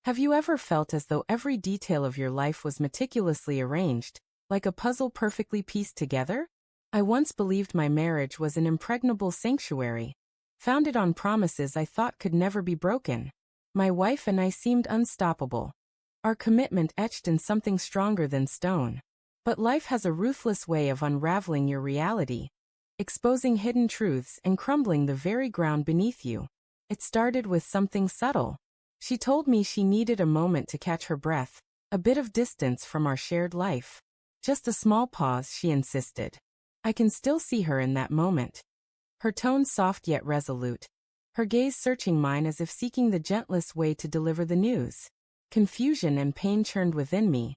Have you ever felt as though every detail of your life was meticulously arranged, like a puzzle perfectly pieced together? I once believed my marriage was an impregnable sanctuary, founded on promises I thought could never be broken. My wife and I seemed unstoppable, our commitment etched in something stronger than stone. But life has a ruthless way of unraveling your reality, exposing hidden truths and crumbling the very ground beneath you. It started with something subtle. She told me she needed a moment to catch her breath, a bit of distance from our shared life. Just a small pause, she insisted. I can still see her in that moment. Her tone soft yet resolute, her gaze searching mine as if seeking the gentlest way to deliver the news. Confusion and pain churned within me,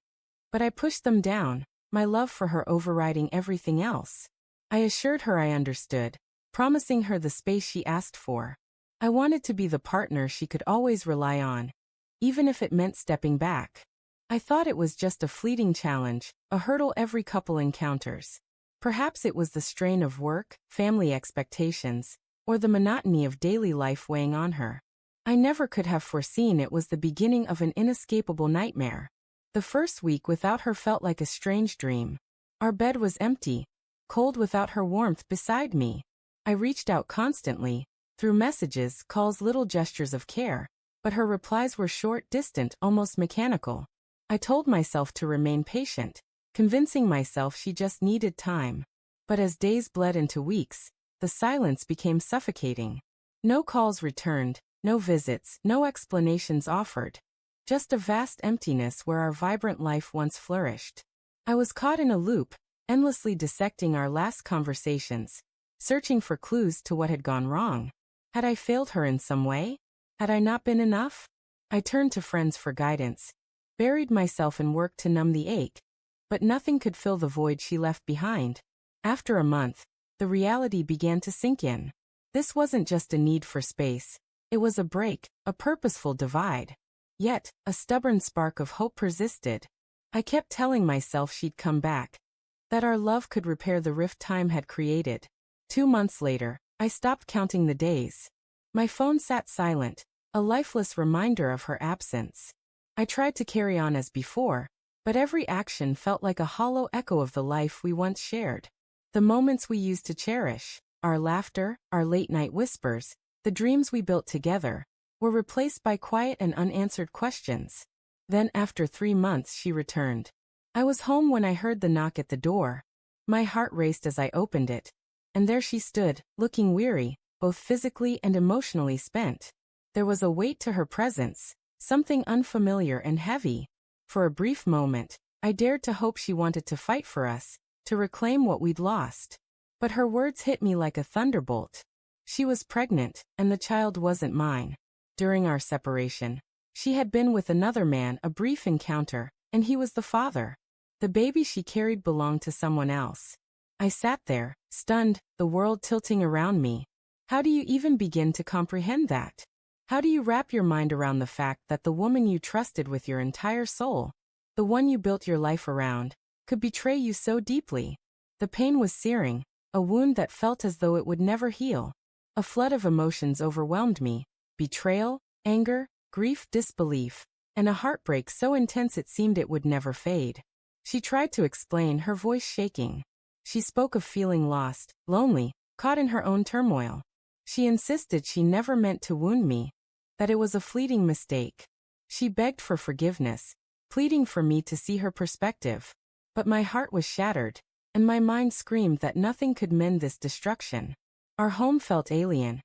but I pushed them down, my love for her overriding everything else. I assured her I understood, promising her the space she asked for. I wanted to be the partner she could always rely on, even if it meant stepping back. I thought it was just a fleeting challenge, a hurdle every couple encounters. Perhaps it was the strain of work, family expectations, or the monotony of daily life weighing on her. I never could have foreseen it was the beginning of an inescapable nightmare. The first week without her felt like a strange dream. Our bed was empty, cold without her warmth beside me. I reached out constantly, through messages, calls, little gestures of care, but her replies were short, distant, almost mechanical. I told myself to remain patient, convincing myself she just needed time. But as days bled into weeks, the silence became suffocating. No calls returned, no visits, no explanations offered. Just a vast emptiness where our vibrant life once flourished. I was caught in a loop, endlessly dissecting our last conversations, searching for clues to what had gone wrong. Had I failed her in some way? Had I not been enough? I turned to friends for guidance, buried myself in work to numb the ache, but nothing could fill the void she left behind. After a month, the reality began to sink in. This wasn't just a need for space, it was a break, a purposeful divide. Yet, a stubborn spark of hope persisted. I kept telling myself she'd come back, that our love could repair the rift time had created. 2 months later, I stopped counting the days. My phone sat silent, a lifeless reminder of her absence. I tried to carry on as before, but every action felt like a hollow echo of the life we once shared. The moments we used to cherish, our laughter, our late-night whispers, the dreams we built together, were replaced by quiet and unanswered questions. Then after 3 months she returned. I was home when I heard the knock at the door. My heart raced as I opened it. And there she stood, looking weary, both physically and emotionally spent. There was a weight to her presence, something unfamiliar and heavy. For a brief moment, I dared to hope she wanted to fight for us, to reclaim what we'd lost. But her words hit me like a thunderbolt. She was pregnant, and the child wasn't mine. During our separation, she had been with another man, a brief encounter, and he was the father. The baby she carried belonged to someone else. I sat there, stunned, the world tilting around me. How do you even begin to comprehend that? How do you wrap your mind around the fact that the woman you trusted with your entire soul, the one you built your life around, could betray you so deeply? The pain was searing, a wound that felt as though it would never heal. A flood of emotions overwhelmed me: betrayal, anger, grief, disbelief, and a heartbreak so intense it seemed it would never fade. She tried to explain, her voice shaking. She spoke of feeling lost, lonely, caught in her own turmoil. She insisted she never meant to wound me, that it was a fleeting mistake. She begged for forgiveness, pleading for me to see her perspective. But my heart was shattered, and my mind screamed that nothing could mend this destruction. Our home felt alien,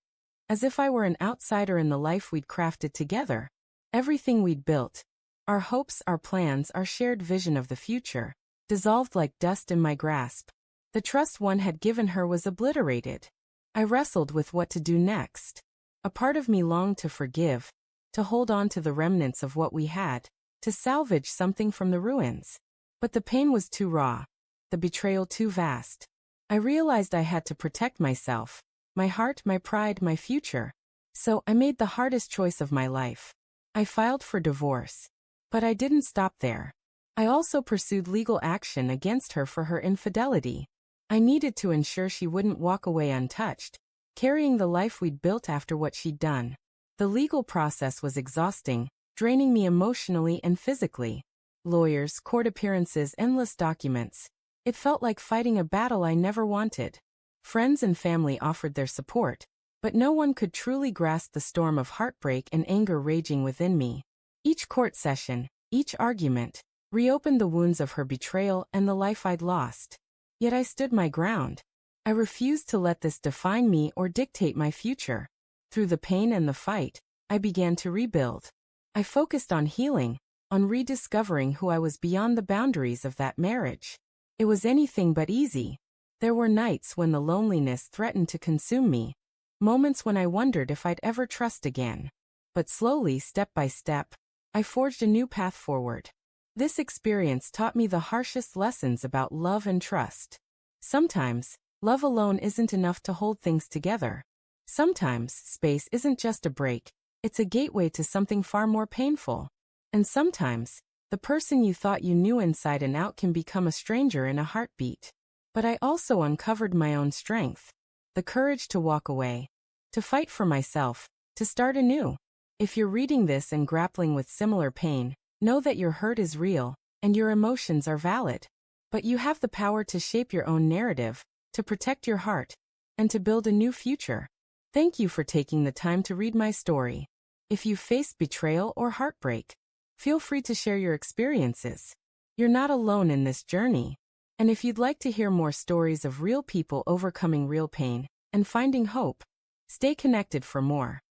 as if I were an outsider in the life we'd crafted together. Everything we'd built, our hopes, our plans, our shared vision of the future, dissolved like dust in my grasp. The trust one had given her was obliterated. I wrestled with what to do next. A part of me longed to forgive, to hold on to the remnants of what we had, to salvage something from the ruins. But the pain was too raw, the betrayal too vast. I realized I had to protect myself, my heart, my pride, my future. So I made the hardest choice of my life. I filed for divorce. But I didn't stop there. I also pursued legal action against her for her infidelity. I needed to ensure she wouldn't walk away untouched, carrying the life we'd built after what she'd done. The legal process was exhausting, draining me emotionally and physically. Lawyers, court appearances, endless documents. It felt like fighting a battle I never wanted. Friends and family offered their support, but no one could truly grasp the storm of heartbreak and anger raging within me. Each court session, each argument, reopened the wounds of her betrayal and the life I'd lost. Yet I stood my ground. I refused to let this define me or dictate my future. Through the pain and the fight, I began to rebuild. I focused on healing, on rediscovering who I was beyond the boundaries of that marriage. It was anything but easy. There were nights when the loneliness threatened to consume me, moments when I wondered if I'd ever trust again. But slowly, step by step, I forged a new path forward. This experience taught me the harshest lessons about love and trust. Sometimes, love alone isn't enough to hold things together. Sometimes, space isn't just a break, it's a gateway to something far more painful. And sometimes, the person you thought you knew inside and out can become a stranger in a heartbeat. But I also uncovered my own strength. The courage to walk away, to fight for myself, to start anew. If you're reading this and grappling with similar pain, know that your hurt is real, and your emotions are valid. But you have the power to shape your own narrative, to protect your heart, and to build a new future. Thank you for taking the time to read my story. If you faced betrayal or heartbreak, feel free to share your experiences. You're not alone in this journey. And if you'd like to hear more stories of real people overcoming real pain and finding hope, stay connected for more.